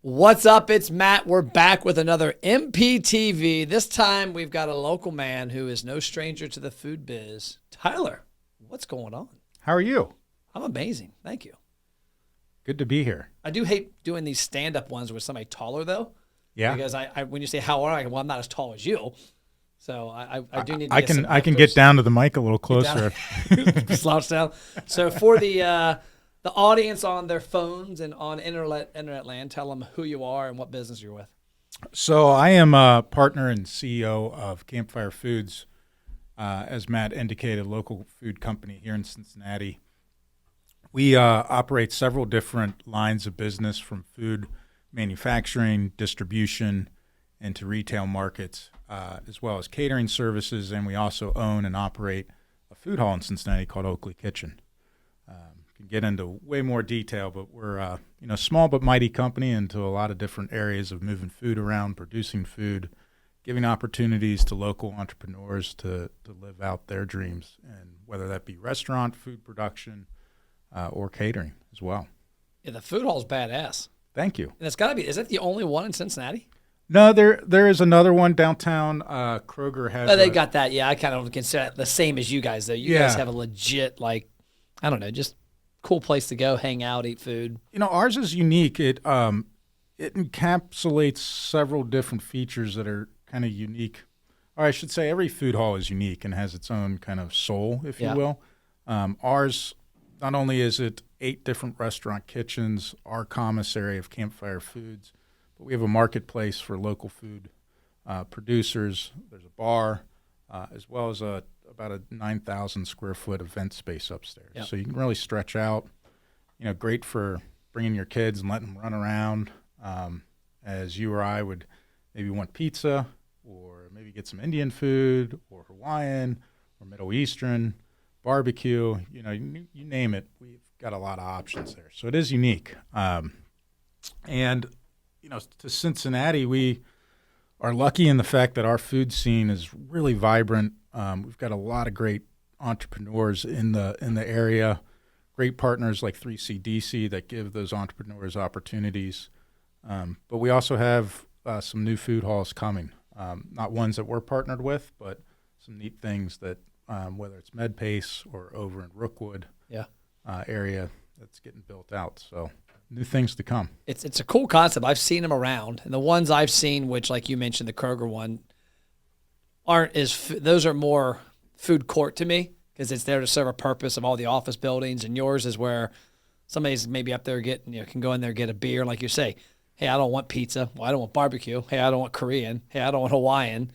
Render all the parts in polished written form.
What's up? It's Matt. We're back with another MPTV. This time we've got a local man who is no stranger to the food biz. Tyler, what's going on? How are you? I'm amazing. Thank you. Good to be here. I do hate doing these stand-up ones with somebody taller, though. Yeah. Because I when you say how are I, well, I'm not as tall as you. So I do need to I can get down to the mic a little closer. Slouch down. So for the audience on their phones and on internet land, tell them who you are and what business you're with. So I am a partner and CEO of Campfire Foods, as Matt indicated, a local food company here in Cincinnati. We operate several different lines of business, from food manufacturing, distribution, into retail markets, as well as catering services, and we also own and operate a food hall in Cincinnati called Oakley Kitchen. Can get into way more detail, but we're a small but mighty company into a lot of different areas of moving food around, producing food, giving opportunities to local entrepreneurs to live out their dreams, and whether that be restaurant, food production, or catering as well. Yeah, the food hall's badass. Thank you. And it's got to be, is that the only one in Cincinnati? No, there is another one downtown. Kroger has. Oh, they got that. Yeah, I kind of consider it the same as you guys, though. You guys have a legit, I don't know, just cool place to go, hang out, eat food. Ours is unique. It encapsulates several different features that are kind of unique. Or I should say every food hall is unique and has its own kind of soul, if you will. Ours, not only is it 8 different restaurant kitchens, our commissary of Campfire Foods, but we have a marketplace for local food producers. There's a bar, as well as about a 9,000 square foot event space upstairs. Yep. So you can really stretch out. Great for bringing your kids and letting them run around. As you or I would maybe want pizza, or maybe get some Indian food, or Hawaiian, or Middle Eastern, barbecue. You name it. We've got a lot of options there. So it is unique. To Cincinnati, we are lucky in the fact that our food scene is really vibrant. We've got a lot of great entrepreneurs in the area, great partners like 3CDC that give those entrepreneurs opportunities. But we also have some new food halls coming, not ones that we're partnered with, but some neat things that, whether it's MedPace or over in Rookwood area, that's getting built out. So new things to come. It's a cool concept. I've seen them around, and the ones I've seen, which like you mentioned, the Kroger one, those are more food court to me, because it's there to serve a purpose of all the office buildings, and yours is where somebody's maybe up there can go in there, get a beer, like you say. Hey, I don't want pizza. Well, I don't want barbecue. Hey, I don't want Korean. Hey, I don't want Hawaiian.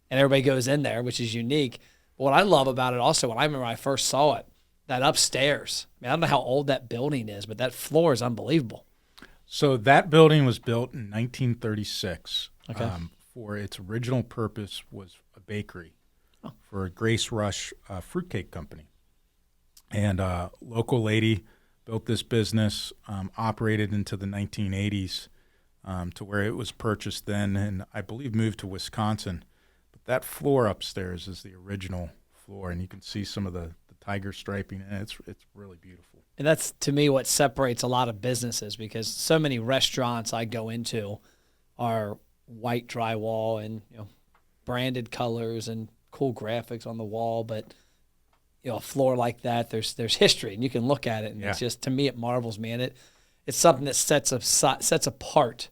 And everybody goes in there, which is unique. But what I love about it also, when I first saw it, that upstairs, I don't know how old that building is, but that floor is unbelievable. So that building was built in 1936. Okay. For its original purpose was a bakery for Grace Rush Fruitcake Company. And a local lady built this business, operated into the 1980s, to where it was purchased then, and I believe moved to Wisconsin. But that floor upstairs is the original floor, and you can see some of the tiger striping, and it's really beautiful. And that's, to me, what separates a lot of businesses, because so many restaurants I go into are white drywall and branded colors and cool graphics on the wall, but a floor like that, there's history, and you can look at it, and it's just, to me, it marvels me, and it's something that sets apart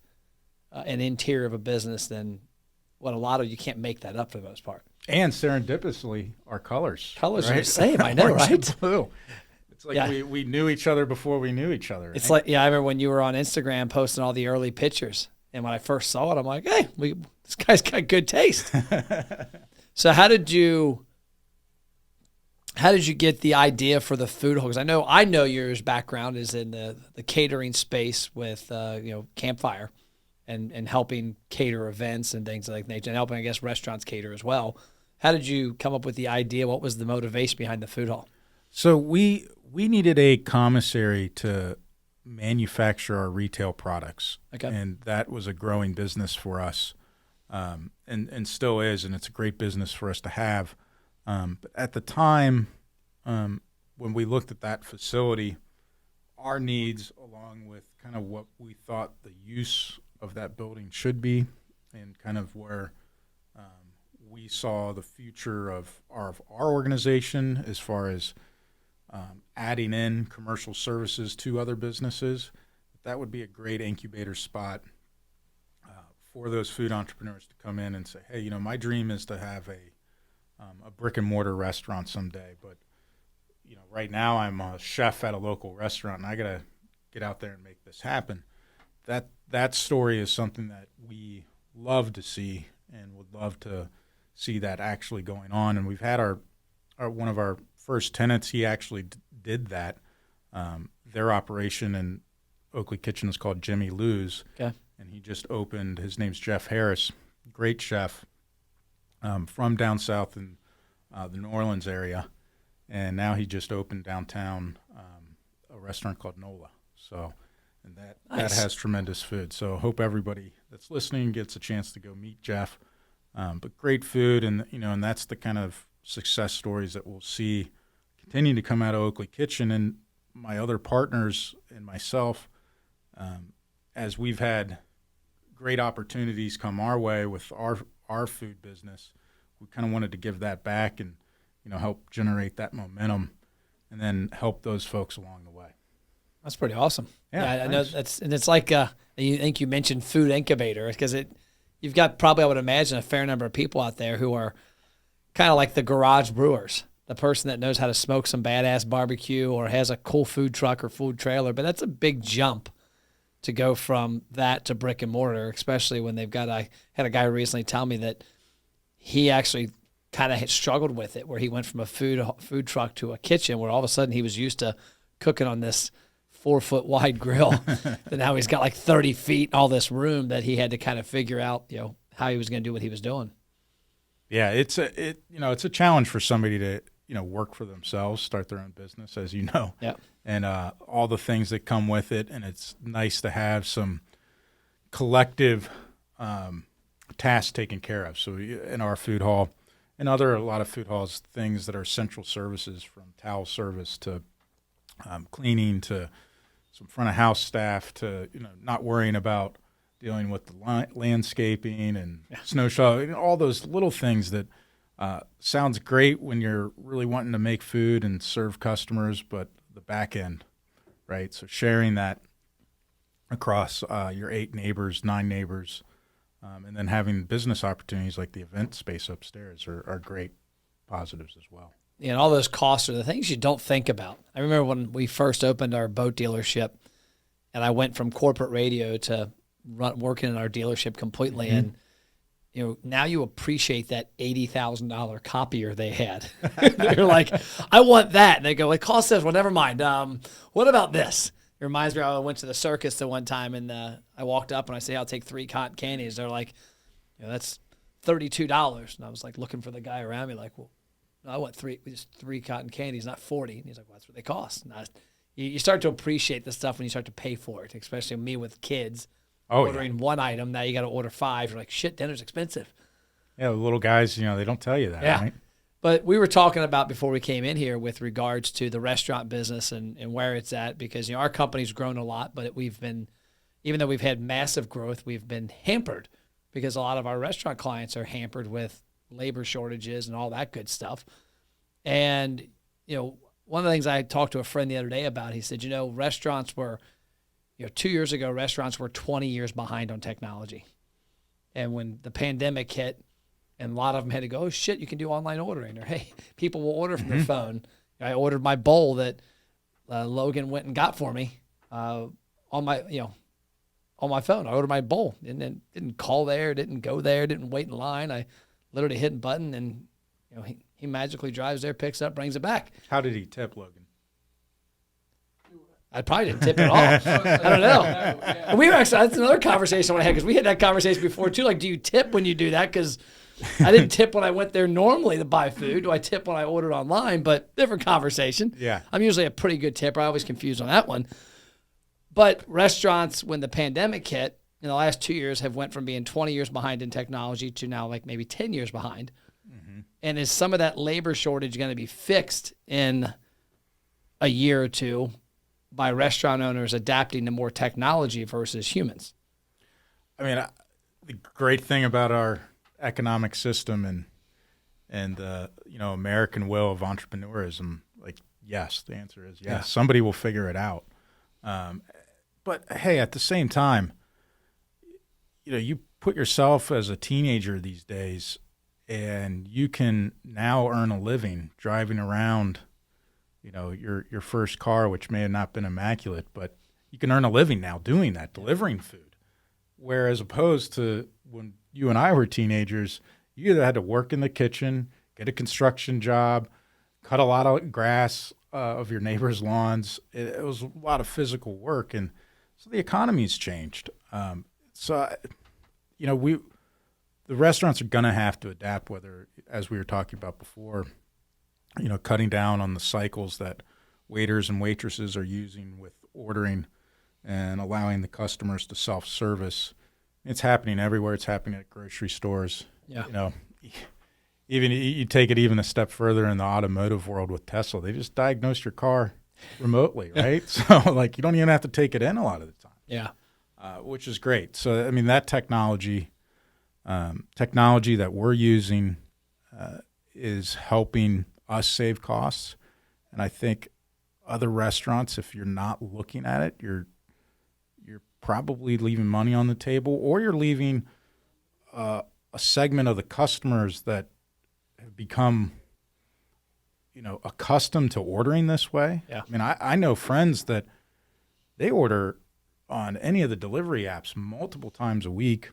an interior of a business than what a lot of, you can't make that up for the most part. And serendipitously, our colors. Colors are the same, I know, Orange right? and blue. It's like we knew each other before we knew each other. It's like, I remember when you were on Instagram posting all the early pictures, and when I first saw it, I'm like, hey, this guy's got good taste. So how did you get the idea for the food hall? Because I know your background is in the catering space with Campfire and helping cater events and things like that, and helping, I guess, restaurants cater as well. How did you come up with the idea? What was the motivation behind the food hall? So we needed a commissary to manufacture our retail products. Okay. And that was a growing business for us, and still is, and it's a great business for us to have. But at the time, when we looked at that facility, our needs, along with kind of what we thought the use of that building should be, and kind of where we saw the future of our organization as far as adding in commercial services to other businesses. That would be a great incubator spot for those food entrepreneurs to come in and say, hey, my dream is to have a brick and mortar restaurant someday, but right now I'm a chef at a local restaurant and I got to get out there and make this happen. That story is something that we love to see and would love to see that actually going on. And we've had our one of our first tenants, he actually did that. Their operation in Oakley Kitchen is called Jimmy Lou's. Okay. And he just opened, his name's Jeff Harris, great chef from down south in the New Orleans area. And now he just opened downtown a restaurant called Nola. So, and that has tremendous food. So hope everybody that's listening gets a chance to go meet Jeff. But great food, and and that's the kind of success stories that we'll see continue to come out of Oakley Kitchen. And my other partners and myself, as we've had great opportunities come our way with our food business, we kind of wanted to give that back and help generate that momentum, and then help those folks along the way. That's pretty awesome. Yeah, I know and it's like I think you mentioned food incubator because you've got probably, I would imagine, a fair number of people out there who are kind of like the garage brewers, the person that knows how to smoke some badass barbecue or has a cool food truck or food trailer. But that's a big jump to go from that to brick and mortar, especially when they've got. I had a guy recently tell me that he actually kind of struggled with it, where he went from a food truck to a kitchen, where all of a sudden he was used to cooking on this 4-foot wide grill. And now he's got like 30 feet, all this room that he had to kind of figure out, how he was going to do what he was doing. Yeah, it's a challenge for somebody to work for themselves, start their own business, as you know. Yeah. And all the things that come with it, and it's nice to have some collective tasks taken care of. So in our food hall, and a lot of food halls, things that are essential services, from towel service to cleaning to some front of house staff to not worrying about dealing with the landscaping and snow shoveling, all those little things that sounds great when you're really wanting to make food and serve customers, but the back end, right? So sharing that across your 8 neighbors, 9 neighbors, and then having business opportunities like the event space upstairs are great positives as well. And all those costs are the things you don't think about. I remember when we first opened our boat dealership, and I went from corporate radio to working in our dealership completely. Mm-hmm. And now you appreciate that $80,000 copier they had. They're like, I want that. And they go, it costs this. Well, never mind. What about this? It reminds me, I went to the circus the one time, and I walked up and I say, I'll take 3 cotton candies. They're like, that's $32. And I was like looking for the guy around me like, well, no, I want 3 cotton candies, not 40. And he's like, well, that's what they cost. And you start to appreciate the stuff when you start to pay for it, especially me with kids. Ordering one item, now you got to order 5. You're like, shit, dinner's expensive. Yeah, the little guys, they don't tell you that, right? But we were talking about before we came in here with regards to the restaurant business and where it's at, because our company's grown a lot, but even though we've had massive growth, we've been hampered because a lot of our restaurant clients are hampered with labor shortages and all that good stuff. And one of the things I talked to a friend the other day about, he said, restaurants were 2 years ago, restaurants were 20 years behind on technology. And when the pandemic hit, and a lot of them had to go, oh, shit, you can do online ordering. Or, hey, people will order from their phone. I ordered my bowl that Logan went and got for me on my phone. I ordered my bowl and then didn't call there, didn't go there, didn't wait in line. I literally hit a button, and he magically drives there, picks up, brings it back. How did he tip, Logan? I probably didn't tip at all. I don't know. And we were actually, that's another conversation I want to have, because we had that conversation before too. Like, do you tip when you do that? Because I didn't tip when I went there normally to buy food. Do I tip when I ordered online? But different conversation. Yeah. I'm usually a pretty good tipper. I always confuse on that one. But restaurants, when the pandemic hit, in the last 2 years, have went from being 20 years behind in technology to now like maybe 10 years behind. Mm-hmm. And is some of that labor shortage going to be fixed in a year or two by restaurant owners adapting to more technology versus humans? I mean, the great thing about our economic system and American will of entrepreneurism, like, yes, the answer is yes. Yeah. Somebody will figure it out. But hey, at the same time, you put yourself as a teenager these days, and you can now earn a living driving around, your first car, which may have not been immaculate, but you can earn a living now doing that, delivering food. Whereas opposed to when you and I were teenagers, you either had to work in the kitchen, get a construction job, cut a lot of grass of your neighbors' lawns. It was a lot of physical work, and so the economy's changed. The restaurants are going to have to adapt, whether, as we were talking about before, cutting down on the cycles that waiters and waitresses are using with ordering and allowing the customers to self-service. It's happening everywhere. It's happening at grocery stores. Yeah. Even you take it even a step further in the automotive world with Tesla. They just diagnose your car remotely, right? So, like, you don't even have to take it in a lot of the time. Yeah. Which is great. So, I mean, that technology that we're using is helping us save costs. And I think other restaurants, if you're not looking at it, you're probably leaving money on the table, or you're leaving a segment of the customers that have become, accustomed to ordering this way. Yeah. I mean, I know friends that they order on any of the delivery apps multiple times a week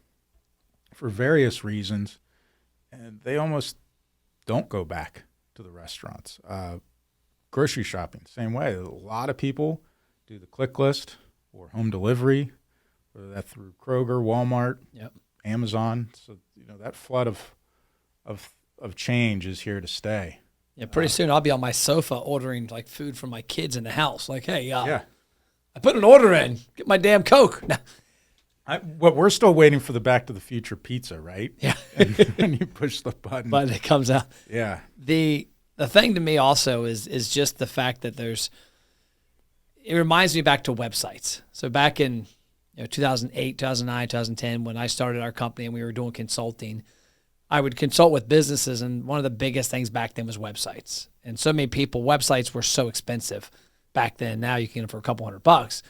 for various reasons, and they almost don't go back to the restaurants. Grocery shopping, same way. A lot of people do the click list or home delivery, whether that's through Kroger, Walmart, Yep. Amazon. So, that flood of change is here to stay. Yeah, pretty soon I'll be on my sofa ordering like food for my kids in the house. Like, hey, Yeah. I put an order in. Get my damn Coke. We're still waiting for the Back to the Future pizza, right? Yeah. And you push the button. But it comes out. Yeah. The thing to me also is just the fact that it reminds me back to websites. So back in 2008, 2009, 2010, when I started our company and we were doing consulting, I would consult with businesses, and one of the biggest things back then was websites. And so many people, websites were so expensive back then. Now you can get them for a couple $100.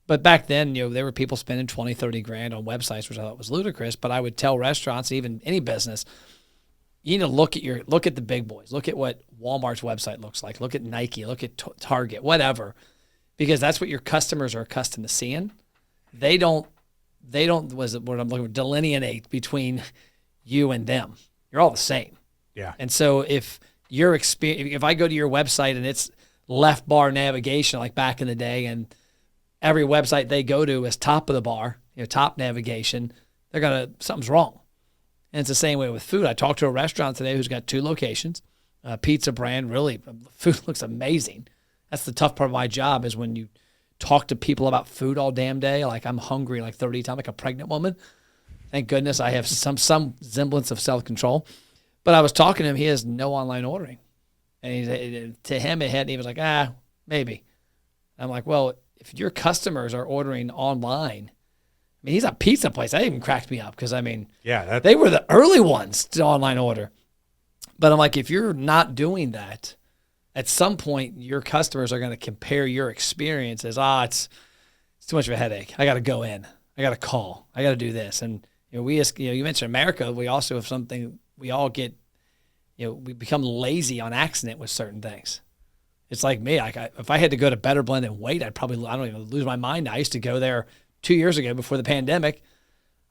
But back then, there were people spending 20, 30 grand on websites, which I thought was ludicrous. But I would tell restaurants, even any business, you need to look at the big boys. Look at what Walmart's website looks like. Look at Nike. Look at Target, whatever, because that's what your customers are accustomed to seeing. They don't. Was it what I'm looking for? Delineate between you and them. You're all the same. Yeah. And so if I go to your website and it's left bar navigation like back in the day, and every website they go to is top of the bar, top navigation, something's wrong. And it's the same way with food. I talked to a restaurant today who's got 2 locations, pizza brand, really, food looks amazing. That's the tough part of my job, is when you talk to people about food all damn day, like I'm hungry like 30 times, like a pregnant woman. Thank goodness I have some semblance of self-control. But I was talking to him, he has no online ordering. And to him, he was like, maybe. I'm like, well, if your customers are ordering online, I mean, he's a pizza place. That even cracked me up because, they were the early ones to online order. But I'm like, if you're not doing that, at some point, your customers are going to compare your experience as, it's too much of a headache. I got to go in. I got to call. I got to do this. And, you mentioned America. We also have something, we all get, we become lazy on accident with certain things. It's like me. If I had to go to Better Blend and wait, I don't even lose my mind. I used to go there 2 years ago before the pandemic.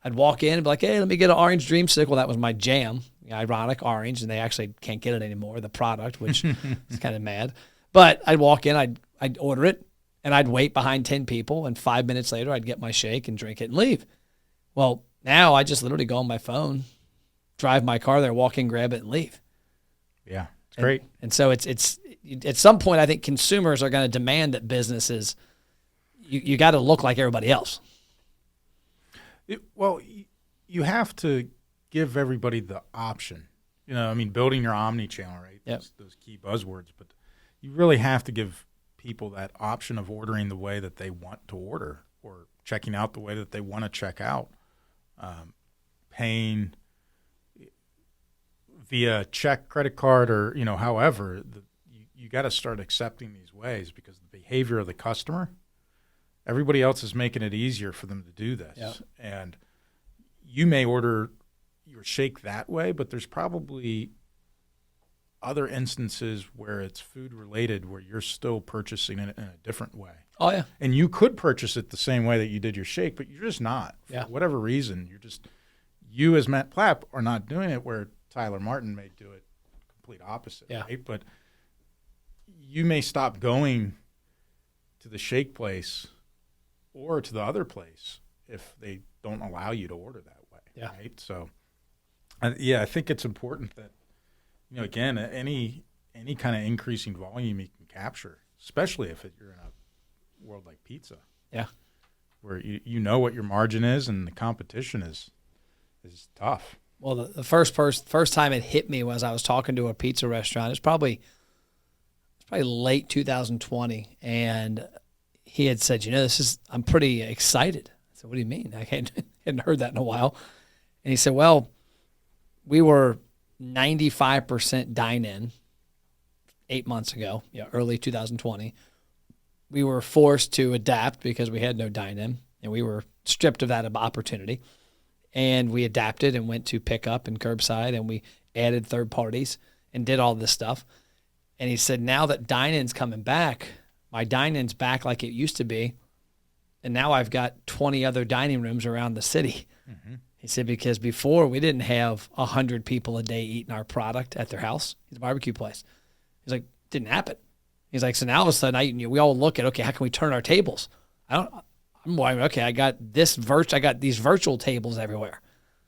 I'd walk in and be like, hey, let me get an orange dreamsicle. That was my jam. Ironic, orange, and they actually can't get it anymore, the product, which is kind of mad. But I'd walk in, I'd order it, and I'd wait behind 10 people, and 5 minutes later, I'd get my shake and drink it and leave. Well, now I just literally go on my phone, drive my car there, walk in, grab it, and leave. Yeah, it's great. And so it's at some point, I think consumers are going to demand that businesses, you got to look like everybody else. You have to give everybody the option. Building your omnichannel, right? Yep. Those key buzzwords. But you really have to give people that option of ordering the way that they want to order, or checking out the way that they want to check out. paying via check, credit card, or however, you got to start accepting these ways, because the behavior of the customer, everybody else is making it easier for them to do this. Yeah. And you may order your shake that way, but there's probably other instances where it's food related where you're still purchasing it in a different way. Oh, yeah. And you could purchase it the same way that you did your shake, but you're just not. For whatever reason, you as Matt Plapp are not doing it, where Tyler Martin may do it complete opposite, right? But you may stop going to the shake place or to the other place if they don't allow you to order that way, right? So, I think it's important that, again, any kind of increasing volume you can capture, especially if you're in a world like pizza, where you know what your margin is and the competition is tough. Well, the first time it hit me was I was talking to a pizza restaurant. It's probably late 2020, and he had said, I'm pretty excited. I said, what do you mean? I hadn't heard that in a while. And he said, well, we were 95% dine-in 8 months ago, early 2020. We were forced to adapt because we had no dine-in, and we were stripped of that opportunity. And we adapted and went to pickup and curbside, and we added third parties and did all this stuff. And he said, now that dine-in's coming back, my dine-in's back like it used to be, and now I've got 20 other dining rooms around the city. Mm-hmm. He said, because before we didn't have 100 people a day eating our product at their house. He's a barbecue place. He's like, didn't happen. He's like, so now all of a sudden we all look at, okay, how can we turn our tables? I'm wondering, okay, I got these virtual tables everywhere.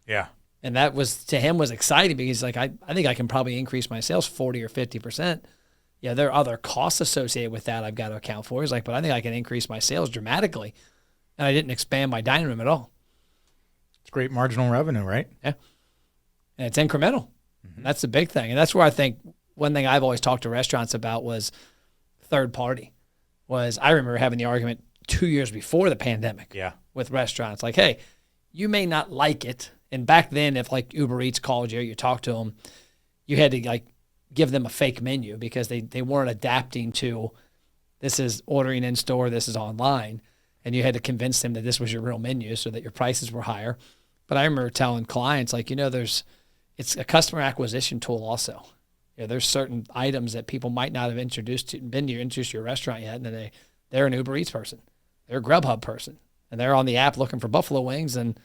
Yeah. And that was, to him, was exciting, because he's like, I think I can probably increase my sales 40 or 50%. Yeah, there are other costs associated with that I've got to account for. He's like, but I think I can increase my sales dramatically. And I didn't expand my dining room at all. It's great marginal revenue, right? Yeah. And it's incremental. Mm-hmm. That's the big thing. And that's where I think one thing I've always talked to restaurants about was third party. I remember having the argument 2 years before the pandemic with restaurants. Like, hey, you may not like it. And back then, if like Uber Eats called you, you talked to them, you had to give them a fake menu, because they weren't adapting to, this is ordering in store, this is online. And you had to convince them that this was your real menu so that your prices were higher. But I remember telling clients, it's a customer acquisition tool also. There's certain items that people might not have introduced to your restaurant yet, and they're an Uber Eats person. They're a Grubhub person, and they're on the app looking for buffalo wings, and,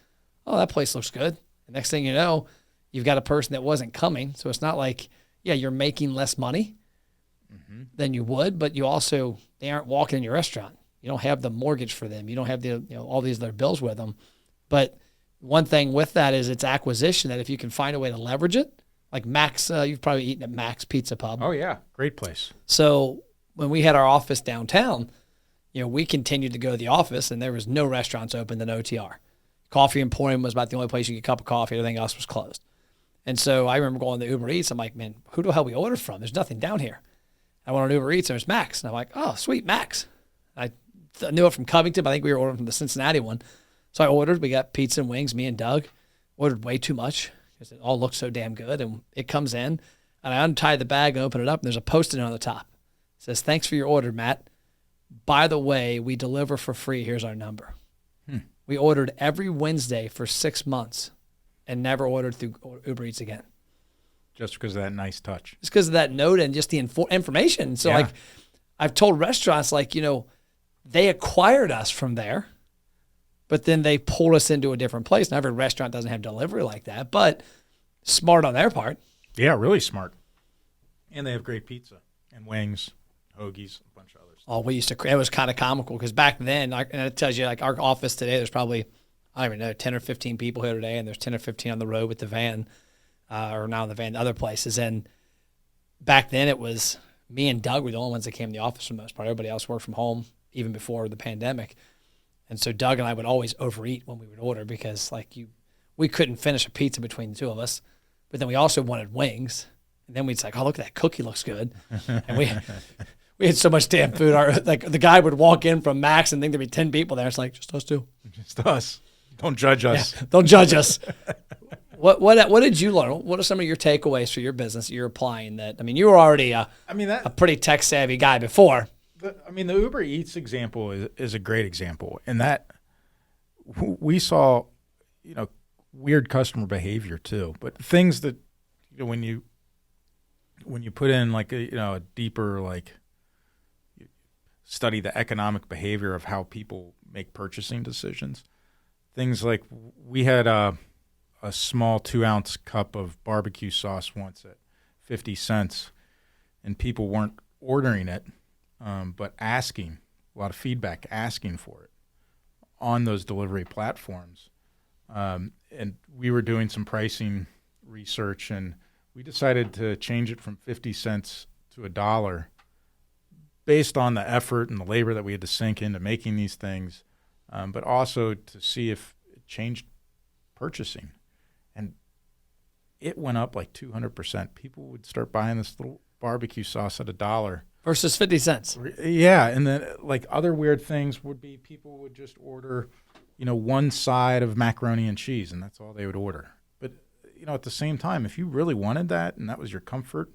oh, that place looks good. The next thing you know, you've got a person that wasn't coming. So it's not like, you're making less money than you would, but they aren't walking in your restaurant. You don't have the mortgage for them. You don't have all these other bills with them. But one thing with that is it's acquisition, that if you can find a way to leverage it, like Max, you've probably eaten at Max Pizza Pub. Oh, yeah. Great place. So when we had our office downtown, we continued to go to the office, and there was no restaurants open than OTR. Coffee Emporium was about the only place you could get a cup of coffee. Everything else was closed. And so I remember going to Uber Eats. I'm like, man, who the hell we order from? There's nothing down here. I went on Uber Eats, and there's Max. And I'm like, oh, sweet, Max. I knew it from Covington, but I think we were ordering from the Cincinnati one. So I ordered. We got pizza and wings, me and Doug. Ordered way too much because it all looked so damn good. And it comes in, and I untie the bag and open it up, and there's a Post-it on the top. It says, thanks for your order, Matt. By the way, we deliver for free. Here's our number. We ordered every Wednesday for 6 months and never ordered through Uber Eats again. Just because of that nice touch. Just because of that note and just the information. So, I've told restaurants, they acquired us from there, but then they pulled us into a different place. Now, every restaurant doesn't have delivery like that, but smart on their part. Yeah, really smart. And they have great pizza and wings, hoagies, a bunch of others. Oh, it was kind of comical, because back then, and it tells you, our office today, there's probably, I don't even know, 10 or 15 people here today, and there's 10 or 15 on the road with the van, or now the van, other places. And back then, it was me and Doug were the only ones that came to the office for the most part. Everybody else worked from home, even before the pandemic. And so Doug and I would always overeat when we would order, because we couldn't finish a pizza between the two of us. But then we also wanted wings. And then we'd say, oh, look at that cookie, looks good. And we had so much damn food. The guy would walk in from Max and think there'd be 10 people there. It's like, just us two. Just us. Don't judge us. Yeah, don't judge us. What did you learn? What are some of your takeaways for your business that you're applying? That, I mean, you were already a pretty tech savvy guy before. The Uber Eats example is a great example, in that we saw, weird customer behavior too, but things that, when you put in like a deeper, like, study the economic behavior of how people make purchasing decisions. Things like, we had a small 2-ounce cup of barbecue sauce once at 50 cents, and people weren't ordering it, but asking, a lot of feedback, asking for it on those delivery platforms. And we were doing some pricing research, and we decided to change it from 50 cents to $1 based on the effort and the labor that we had to sink into making these things, but also to see if it changed purchasing. And it went up like 200%. People would start buying this little barbecue sauce at $1 versus 50 cents. Yeah, and then like other weird things would be, people would just order, one side of macaroni and cheese, and that's all they would order. But at the same time, if you really wanted that and that was your comfort,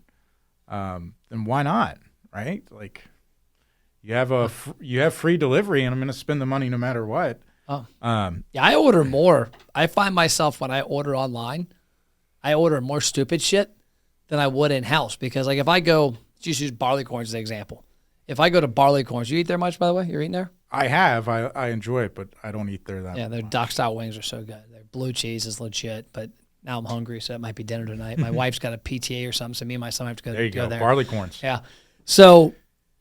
then why not, right? Like, you have free delivery, and I'm going to spend the money no matter what. Oh. Yeah, I order more. I find myself, when I order online, I order more stupid shit than I would in-house, because, like, if I go, just use barley corns as an example. If I go to barley corns, you eat there much, by the way? You're eating there? I have. I enjoy it, but I don't eat there that much. Yeah, their dock-style wings are so good. Their blue cheese is legit, but now I'm hungry, so it might be dinner tonight. My wife's got a PTA or something, so me and my son have to go there. There you go, barley corns. Yeah. So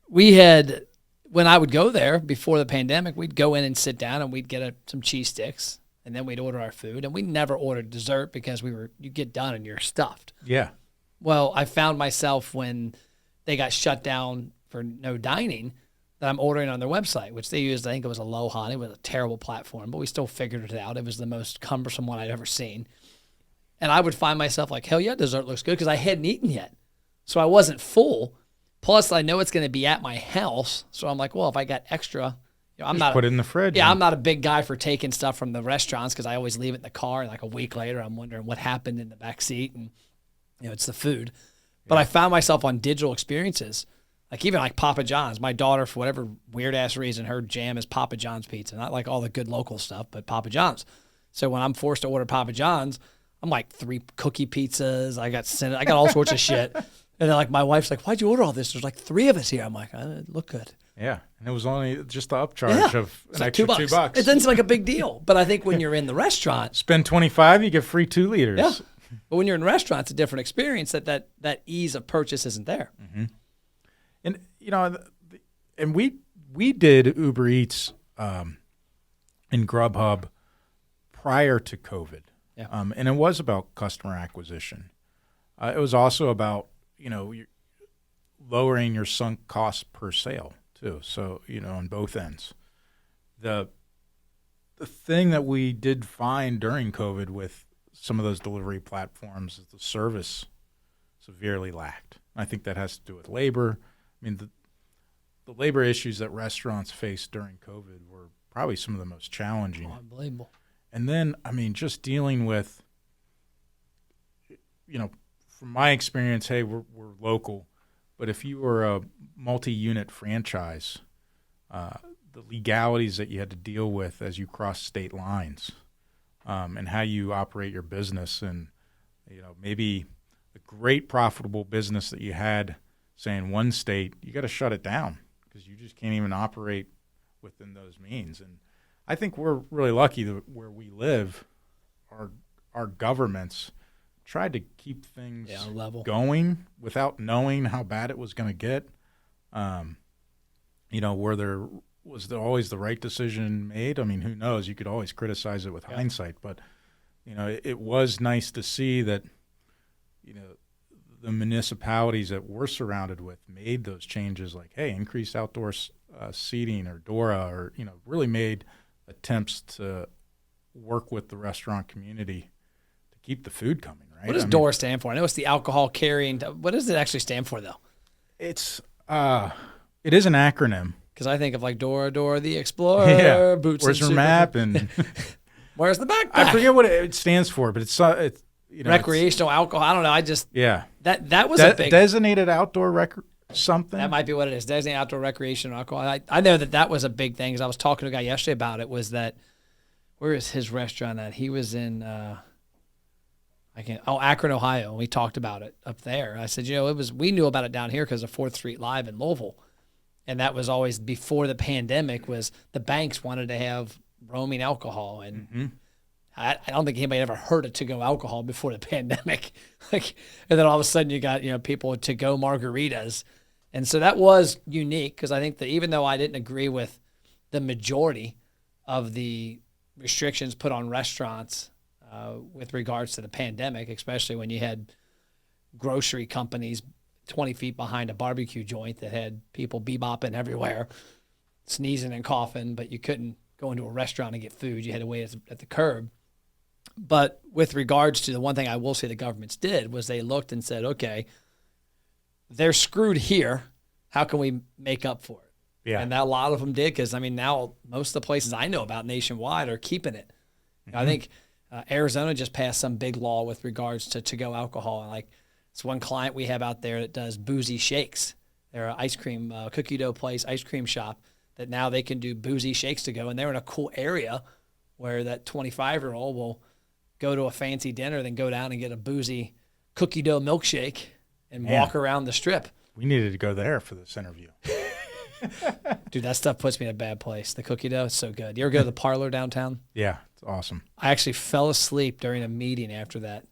we had, when I would go there before the pandemic, we'd go in and sit down, and we'd get some cheese sticks, and then we'd order our food. And we never ordered dessert because you get done and you're stuffed. Yeah. Well, I found myself, when they got shut down for no dining, that I'm ordering on their website, which they used, I think it was Aloha, and it was a terrible platform, but we still figured it out. It was the most cumbersome one I'd ever seen. And I would find myself like, hell yeah, dessert looks good, because I hadn't eaten yet. So I wasn't full. Plus, I know it's going to be at my house. So I'm like, well, if I got extra, I'm not. Put it in the fridge. Yeah, I'm not a big guy for taking stuff from the restaurants, because I always leave it in the car. And like a week later, I'm wondering what happened in the back seat. And, it's the food. But I found myself on digital experiences, like even like Papa John's. My daughter, for whatever weird-ass reason, her jam is Papa John's pizza. Not like all the good local stuff, but Papa John's. So when I'm forced to order Papa John's, I'm like 3 cookie pizzas. I got all sorts of shit. And then like my wife's like, why'd you order all this? There's like 3 of us here. I'm like, it look good. Yeah. And it was only just the upcharge of an extra $2. It doesn't seem like a big deal. But I think when you're in the restaurant, spend $25, you get free 2 liters. Yeah. But when you're in a restaurant, it's a different experience. That ease of purchase isn't there. Mm-hmm. And and we did Uber Eats and Grubhub prior to COVID. Yeah. And it was about customer acquisition. It was also about lowering your sunk cost per sale too. So on both ends. The thing that we did find during COVID with some of those delivery platforms is the service severely lacked. I think that has to do with labor. I mean, the labor issues that restaurants faced during COVID were probably some of the most challenging. Oh, unbelievable. And then, just dealing with, from my experience, hey, we're local, but if you were a multi-unit franchise, the legalities that you had to deal with as you cross state lines, and how you operate your business, and maybe a great profitable business that you had, say in one state, you got to shut it down because you just can't even operate within those means. And I think we're really lucky that where we live, our governments tried to keep things level going without knowing how bad it was going to get. Where there was always the right decision made. I mean, who knows? You could always criticize it with hindsight, but it was nice to see that the municipalities that we're surrounded with made those changes, like, hey, increase outdoor seating, or DORA, or really made attempts to work with the restaurant community to keep the food coming. Right? What does DORA stand for? I know it's the alcohol carrying. What does it actually stand for, though? It is an acronym. Because I think of like Dora the Explorer, Boots Where's and her map? And Where's the backpack? I forget what it stands for, but it's recreational alcohol. I don't know. I just that was a big designated outdoor something. That might be what it is. Designated outdoor recreational alcohol. I know that was a big thing because I was talking to a guy yesterday about it. Was that where is his restaurant at? He was in Akron, Ohio. We talked about it up there. I said, we knew about it down here because of 4th Street Live in Louisville. And that was always before the pandemic was the banks wanted to have roaming alcohol. And I don't think anybody ever heard of to-go alcohol before the pandemic. And then all of a sudden you got, people with to-go margaritas. And so that was unique because I think that even though I didn't agree with the majority of the restrictions put on restaurants with regards to the pandemic, especially when you had grocery companies 20 feet behind a barbecue joint that had people bebopping everywhere, sneezing and coughing, but you couldn't go into a restaurant and get food. You had to wait at the curb. But with regards to the one thing I will say the governments did was they looked and said, okay, they're screwed here. How can we make up for it? Yeah. And that a lot of them did because, now most of the places I know about nationwide are keeping it. I think Arizona just passed some big law with regards to-go alcohol. And it's one client we have out there that does boozy shakes. They're an ice cream, cookie dough place, ice cream shop that now they can do boozy shakes to go. And they're in a cool area where that 25-year-old will go to a fancy dinner, then go down and get a boozy cookie dough milkshake and walk around the strip. We needed to go there for this interview. Dude, that stuff puts me in a bad place. The cookie dough is so good. You ever go to the Parlor downtown? Yeah, it's awesome. I actually fell asleep during a meeting after that.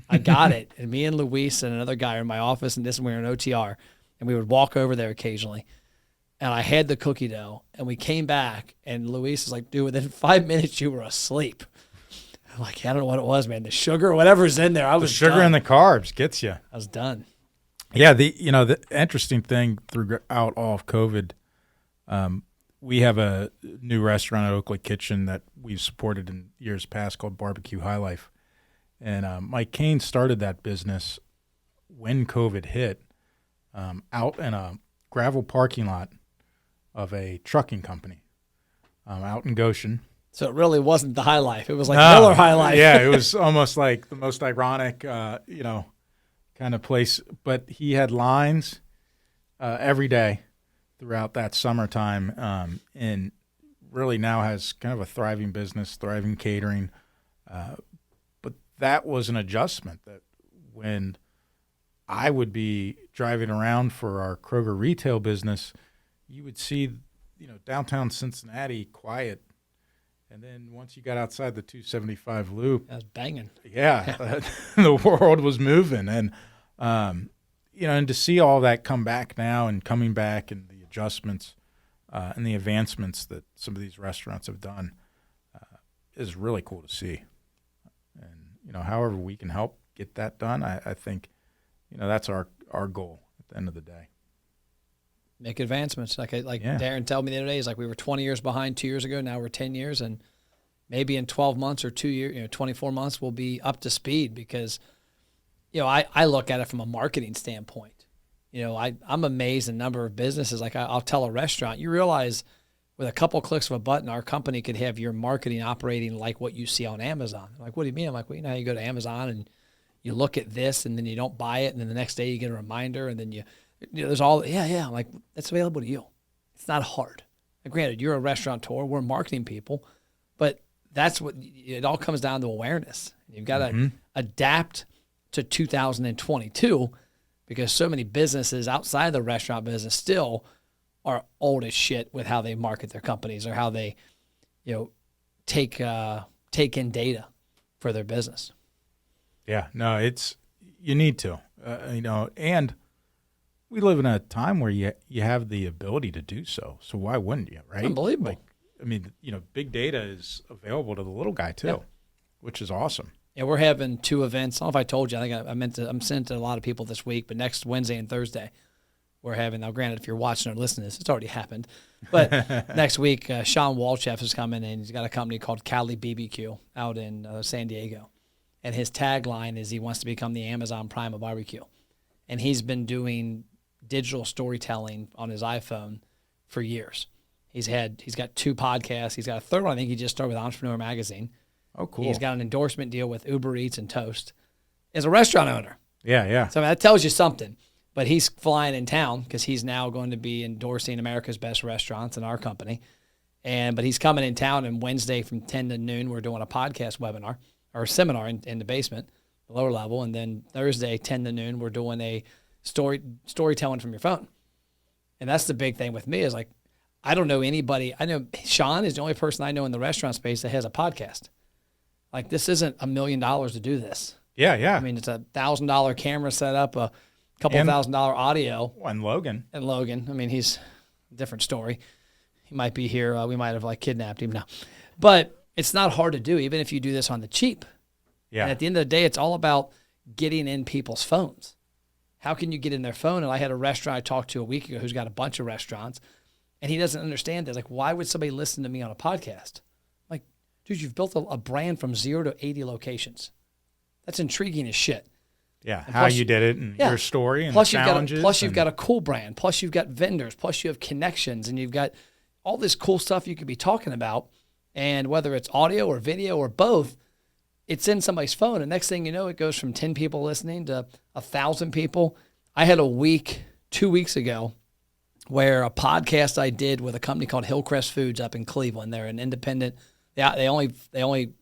I got it. And me and Luis and another guy are in my office, and we were in OTR, and we would walk over there occasionally. And I had the cookie dough, and we came back, and Luis is like, dude, within 5 minutes, you were asleep. I'm like, I don't know what it was, man. The sugar, whatever's in there, I was sugar done. and the carbs gets you. I was done. Yeah, the interesting thing throughout all of COVID, we have a new restaurant at Oakley Kitchen that we've supported in years past called BBQ High Life. And Mike Kane started that business when COVID hit out in a gravel parking lot of a trucking company out in Goshen. So it really wasn't the High Life. It was like Miller High Life. Yeah, it was almost like the most ironic, kind of place. But he had lines every day throughout that summertime, and really now has kind of a thriving business, thriving catering. But that was an adjustment that when I would be driving around for our Kroger retail business, you would see, downtown Cincinnati quiet. And then once you got outside the 275 loop, that was banging. Yeah, the world was moving. And, and to see all that come back now and coming back and the adjustments and the advancements that some of these restaurants have done is really cool to see. And, however we can help get that done, I think, that's our goal at the end of the day. Make advancements. Like Darren told me the other day, he's like, we were 20 years behind 2 years ago. Now we're 10 years. And maybe in 12 months or 2 years, 24 months, we'll be up to speed because, I look at it from a marketing standpoint. I'm amazed at the number of businesses. Like I'll tell a restaurant, you realize with a couple clicks of a button, our company could have your marketing operating like what you see on Amazon. I'm like, what do you mean? I'm like, well, how you go to Amazon and you look at this and then you don't buy it. And then the next day you get a reminder and then there's all, I'm like, that's available to you. It's not hard. And granted, you're a restaurateur, we're marketing people, but that's what it all comes down to awareness. You've got to adapt to 2022 because so many businesses outside the restaurant business still are old as shit with how they market their companies or how they, take in data for their business. Yeah, no, you need to, and we live in a time where you have the ability to do so. So why wouldn't you, right? Unbelievable. Big data is available to the little guy too, which is awesome. Yeah, we're having 2 events. I don't know if I told you. I think I'm sent to a lot of people this week, but next Wednesday and Thursday we're having. Now, granted, if you're watching or listening to this, it's already happened. But next week, Sean Walchef is coming in. He's got a company called Cali BBQ out in San Diego, and his tagline is he wants to become the Amazon Prime of barbecue, and he's been doing digital storytelling on his iPhone for years. He's got 2 podcasts. He's got a third one. I think he just started with Entrepreneur Magazine. Oh, cool. He's got an endorsement deal with Uber Eats and Toast. As a restaurant owner. Yeah. So that tells you something. But he's flying in town because he's now going to be endorsing America's Best Restaurants in our company. But he's coming in town, and Wednesday from 10 to noon, we're doing a podcast webinar or a seminar in the basement, the lower level. And then Thursday, 10 to noon, we're doing a storytelling from your phone. And that's the big thing with me is like, I don't know anybody. I know Sean is the only person I know in the restaurant space that has a podcast. Like, this isn't $1 million to do this. Yeah. I mean, it's $1,000 camera setup, a couple $1,000 audio. And Logan. I mean, he's a different story. He might be here. We might have kidnapped him now. But it's not hard to do, even if you do this on the cheap. Yeah. And at the end of the day, it's all about getting in people's phones. How can you get in their phone? And I had a restaurant I talked to a week ago who's got a bunch of restaurants, and he doesn't understand that. Like, why would somebody listen to me on a podcast? Like, dude, you've built a brand from 0 to 80 locations. That's intriguing as shit. Yeah, how you did it and your story and plus the challenges. You've got a cool brand. Plus you've got vendors. Plus you have connections, and you've got all this cool stuff you could be talking about. And whether it's audio or video or both, it's in somebody's phone. And next thing you know, it goes from 10 people listening to 1,000 people. I had a week 2 weeks ago where a podcast I did with a company called Hillcrest Foods up in Cleveland. They're an independent. They only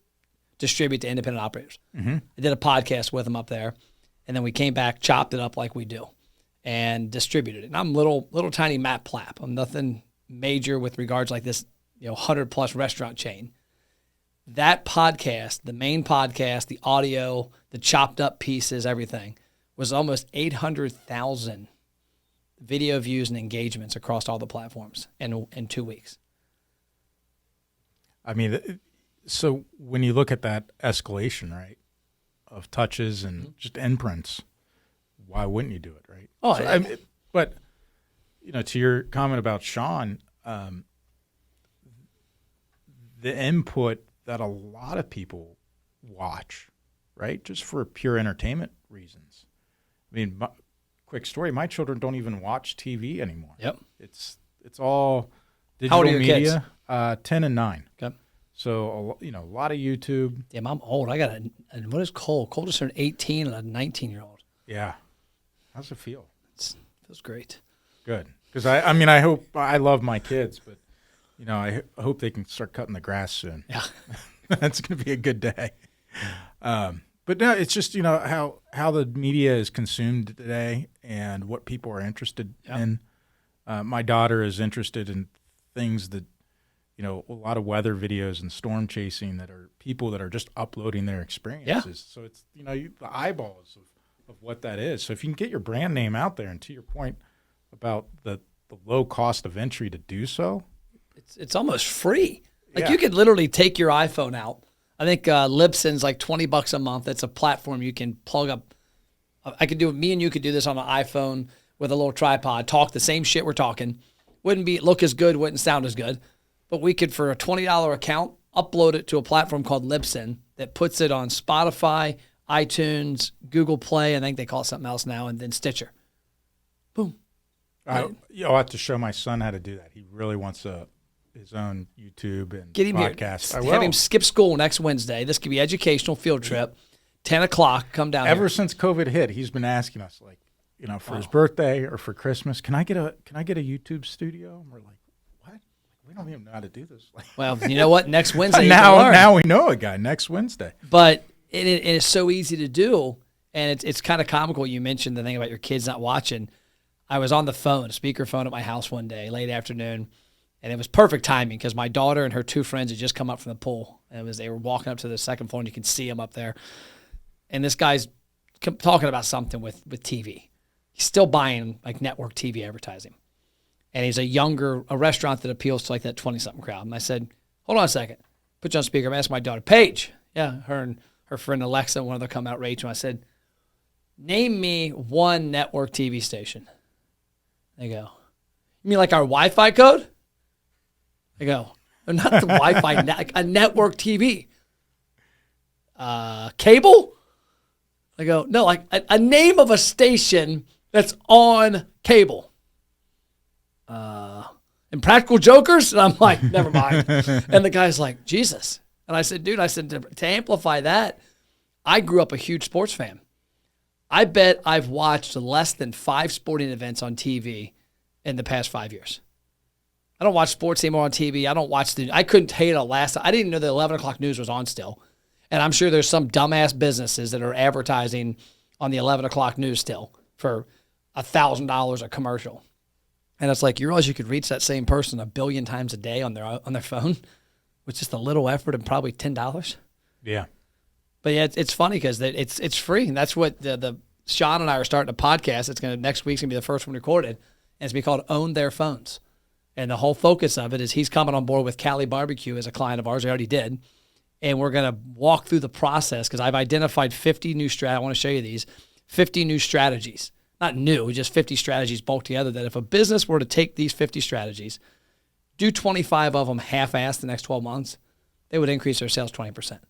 distribute to independent operators. Mm-hmm. I did a podcast with them up there, and then we came back, chopped it up like we do, and distributed it. And I'm little tiny Matt Plapp. I'm nothing major with regards like this, 100+ restaurant chain. That podcast, the main podcast, the audio, the chopped up pieces, everything, was almost 800,000 video views and engagements across all the platforms in 2 weeks. I mean, so when you look at that escalation, right, of touches and just imprints, why wouldn't you do it, right? Oh, so, I mean, but to your comment about Sean, the input that a lot of people watch, right, just for pure entertainment reasons. I mean, quick story: my children don't even watch TV anymore. Yep, it's all digital How old are your media. Kids? 10 and 9. Okay. So, a lot of YouTube. Damn, I'm old. I got what is Cole? Cole just turned 18 and a 19-year-old. Yeah. How's it feel? It feels great. Good. Because, I hope, I love my kids, but, I hope they can start cutting the grass soon. Yeah. That's going to be a good day. But no, it's just, how the media is consumed today and what people are interested in. My daughter is interested in things that, a lot of weather videos and storm chasing that are people that are just uploading their experiences. Yeah. So it's, the eyeballs of what that is. So if you can get your brand name out there, and to your point about the low cost of entry to do so. It's almost free. Like you could literally take your iPhone out. I think Libsyn's like $20 a month. It's a platform you can plug up. Me and you could do this on an iPhone with a little tripod, talk the same shit we're talking. Wouldn't look as good, wouldn't sound as good. But we could, for a $20 account, upload it to a platform called Libsyn that puts it on Spotify, iTunes, Google Play, I think they call it something else now, and then Stitcher. Boom. I'll have to show my son how to do that. He really wants his own YouTube and podcast. Have him skip school next Wednesday. This could be educational field trip. 10 o'clock, come down Ever here. since COVID hit, he's been asking us, like, for his birthday or for Christmas, can I get a YouTube studio? And we're like, what? We don't even know how to do this. Well, you know what? Next Wednesday, you can now learn. we know a guy next Wednesday. But it is so easy to do, and it's kind of comical. You mentioned the thing about your kids not watching. I was on the phone, speakerphone at my house one day, late afternoon, and it was perfect timing because my daughter and her 2 friends had just come up from the pool, and they were walking up to the second floor, and you can see them up there. And this guy's talking about something with TV. He's still buying like network TV advertising. And he's a restaurant that appeals to like that 20-something crowd. And I said, hold on a second. Put you on speaker. I'm asking my daughter, Paige. Yeah, her and her friend Alexa, one of them come out, Rachel. I said, name me one network TV station. They go, you mean like our Wi-Fi code? I go, no, not the Wi-Fi, like a network TV. Cable? I go, no, like a name of a station that's on cable. Impractical Jokers? And I'm like, never mind. And the guy's like, Jesus, And I said, dude, to amplify that, I grew up a huge sports fan. I bet I've watched less than 5 sporting events on TV in the past 5 years. I don't watch sports anymore on TV. I couldn't tell you the last. I didn't know the 11 o'clock news was on still. And I'm sure there's some dumbass businesses that are advertising on the 11 o'clock news still for $1,000 a commercial. And it's like, you realize you could reach that same person 1 billion times a day on their phone with just a little effort and probably $10. Yeah. But yeah, it's funny because it's free. And that's what the Sean and I are starting a podcast. Next week's going to be the first one recorded. And it's going to be called Own Their Phones. And the whole focus of it is he's coming on board with Cali Barbecue as a client of ours. He already did. And we're going to walk through the process because I've identified 50 new I want to show you these 50 new strategies. Not new, just 50 strategies bulked together that if a business were to take these 50 strategies, do 25 of them half-assed the next 12 months, they would increase their sales 20%.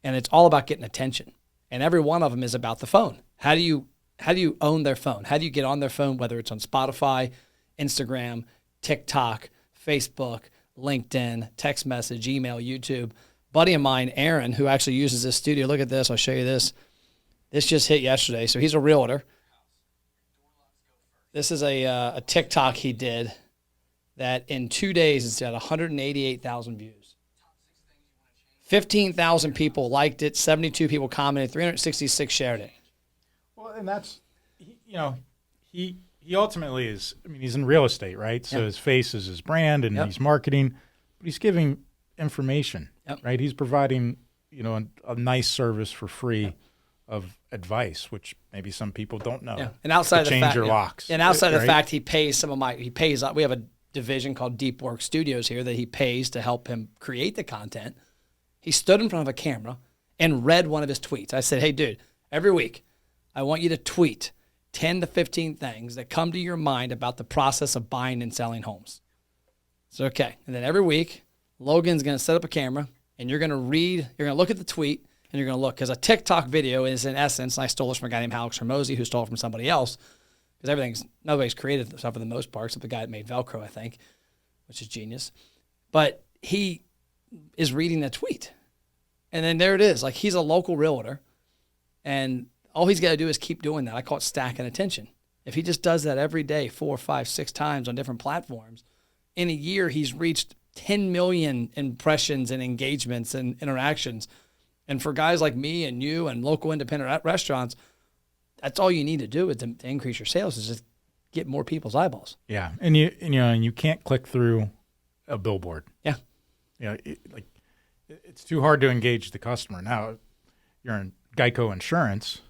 And it's all about getting attention. And every one of them is about the phone. How do you own their phone? How do you get on their phone, whether it's on Spotify, Instagram, TikTok, Facebook, LinkedIn, text message, email, YouTube. Buddy of mine, Aaron, who actually uses this studio. Look at this. I'll show you this. This just hit yesterday. So he's a realtor. This is a TikTok he did that in 2 days it's got 188,000 views. 15,000 people liked it. 72 people commented. 366 shared it. Well, and that's, he ultimately is, he's in real estate, right? So his face is his brand and he's marketing, but he's giving information, right? He's providing, a nice service for free of advice, which maybe some people don't know. Yeah. And outside of the fact, change your locks. And outside of the fact, he pays we have a division called Deep Work Studios here that he pays to help him create the content. He stood in front of a camera and read one of his tweets. I said, hey, dude, every week I want you to tweet 10 to 15 things that come to your mind about the process of buying and selling homes. So, okay. And then every week, Logan's going to set up a camera and you're going to look at the tweet and you're going to look. Because a TikTok video is, in essence, and I stole this from a guy named Alex Hermosi who stole it from somebody else. Because nobody's created stuff for the most part, except the guy that made Velcro, I think, which is genius. But he is reading the tweet. And then there it is. Like, he's a local realtor. And all he's got to do is keep doing that. I call it stacking attention. If he just does that every day, 4, 5, 6 times on different platforms, in a year he's reached 10 million impressions and engagements and interactions. And for guys like me and you and local independent restaurants, that's all you need to do to increase your sales is just get more people's eyeballs. Yeah, and you can't click through a billboard. Yeah, it's too hard to engage the customer. Now, you're in Geico Insurance,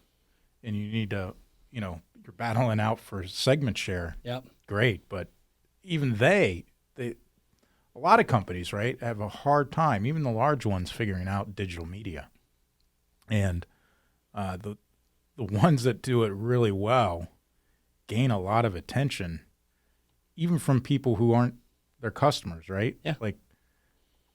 and you need to, you're battling out for segment share. Yep. Great, but even they a lot of companies, right, have a hard time, even the large ones, figuring out digital media. And the ones that do it really well gain a lot of attention, even from people who aren't their customers, right? Yeah. Like,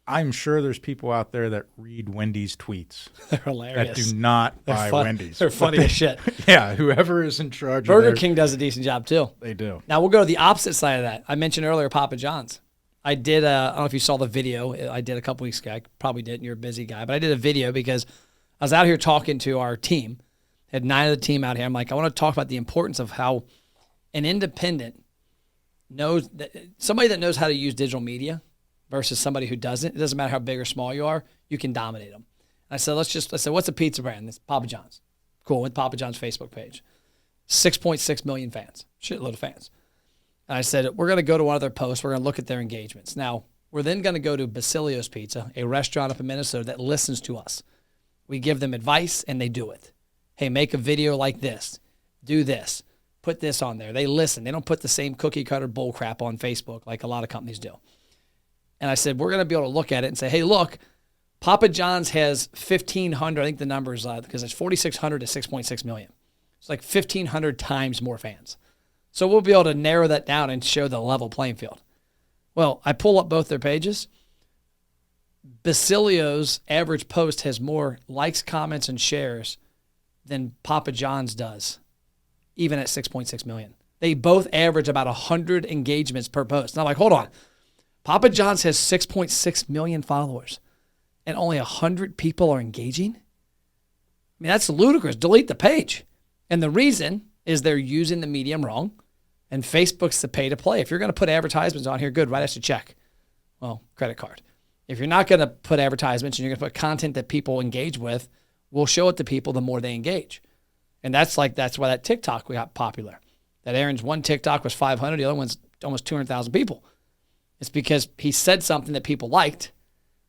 I'm sure there's people out there that read Wendy's tweets. They're hilarious. That do not buy Wendy's. They're funny as shit. Yeah, whoever is in charge Burger King does a decent job too. They do. Now we'll go to the opposite side of that. I mentioned earlier Papa John's. I did, I don't know if you saw the video. I did a couple weeks ago. I probably didn't. You're a busy guy. But I did a video because I was out here talking to our team. Had 9 of the team out here. I'm like, I want to talk about the importance of how an independent knows, somebody that knows how to use digital media versus somebody who doesn't. It doesn't matter how big or small you are. You can dominate them. And I said, what's a pizza brand? It's Papa John's. Cool. With Papa John's Facebook page. 6.6 million fans. Shitload of fans. And I said, we're going to go to one of their posts. We're going to look at their engagements. Now, we're then going to go to Basilio's Pizza, a restaurant up in Minnesota that listens to us. We give them advice, and they do it. Hey, make a video like this. Do this. Put this on there. They listen. They don't put the same cookie-cutter bull crap on Facebook like a lot of companies do. And I said, we're going to be able to look at it and say, hey, look, Papa John's has 1,500. I think the number is because it's 4,600 to 6.6 million. It's like 1,500 times more fans. So we'll be able to narrow that down and show the level playing field. Well, I pull up both their pages. Basilio's average post has more likes, comments, and shares than Papa John's does, even at 6.6 million. They both average about 100 engagements per post. And I'm like, hold on. Papa John's has 6.6 million followers. and only 100 people are engaging? I mean, that's ludicrous. Delete the page. And the reason is they're using the medium wrong, and Facebook's the pay to play. If you're going to put advertisements on here, good, write us a check. Well, credit card. If you're not going to put advertisements and you're going to put content that people engage with, we'll show it to people the more they engage. And that's why that TikTok got popular. That Aaron's one TikTok was 500, the other one's almost 200,000 people. It's because he said something that people liked,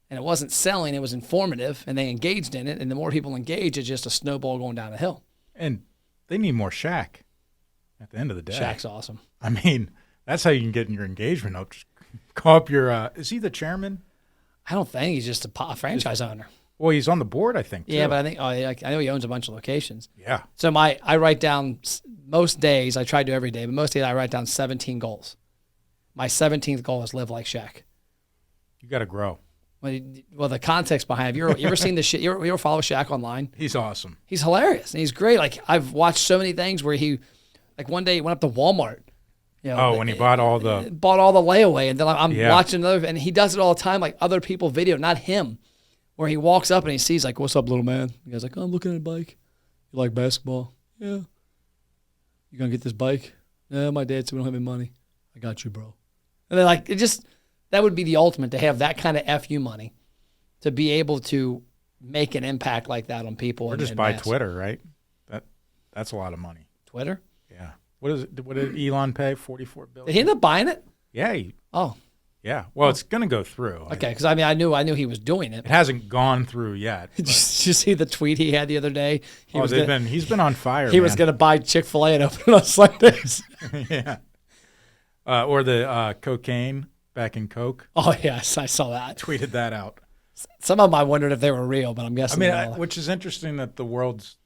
and it wasn't selling, it was informative, and they engaged in it. And the more people engage, it's just a snowball going down a hill. And they need more Shaq at the end of the day. Shaq's awesome. I mean, that's how you can get your engagement up. Just call up your, is he the chairman? I don't think he's just a franchise owner. Well, he's on the board, I think, too. Yeah, but I know he owns a bunch of locations. Yeah. So I write down most days, I try to do every day, but most days I write down 17 goals. My 17th goal is live like Shaq. You got to grow. Well, the context behind it, you ever seen this shit? You ever follow Shaq online? He's awesome. He's hilarious, and he's great. Like, I've watched so many things where he, like one day he went up to Walmart. You know, when he bought all the layaway, and then I'm watching another, and he does it all the time, like other people video, not him, where he walks up and he sees like, "What's up, little man?" The guy's like, "Oh, I'm looking at a bike. You like basketball? Yeah. You gonna get this bike? Yeah, my dad said we don't have any money. I got you, bro." And then like that would be the ultimate, to have that kind of FU money, to be able to make an impact like that on people. Or just buy Twitter, right? That's a lot of money. Twitter? Yeah. What did Elon pay? $44 billion. Did he end up buying it? Yeah. Yeah. Well, it's going to go through. Okay, because I knew he was doing it. It hasn't gone through yet. Did you see the tweet he had the other day? He's been on fire. He was going to buy Chick-fil-A and open it on Sundays. Yeah. Or the cocaine back in Coke. Oh yes, I saw that. Tweeted that out. Some of them I wondered if they were real, but I'm guessing. Which is interesting that the world's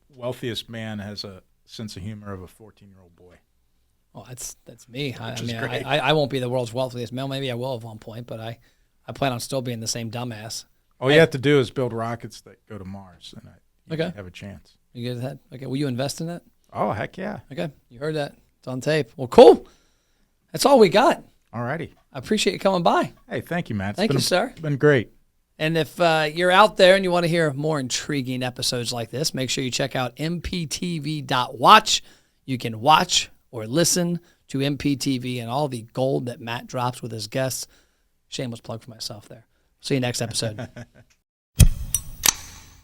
wealthiest man has a sense of humor of a 14-year-old boy. Well, that's me. I won't be the world's wealthiest male. Maybe I will at one point, but I plan on still being the same dumbass. All you have to do is build rockets that go to Mars, and you have a chance. You good at that? Okay. Will you invest in that? Oh, heck yeah. Okay. You heard that. It's on tape. Well, cool. That's all we got. All righty. I appreciate you coming by. Hey, thank you, Matt. Thank you, sir. It's been great. And if you're out there and you want to hear more intriguing episodes like this, make sure you check out MPTV.watch. You can watch or listen to MPTV and all the gold that Matt drops with his guests. Shameless plug for myself there. See you next episode.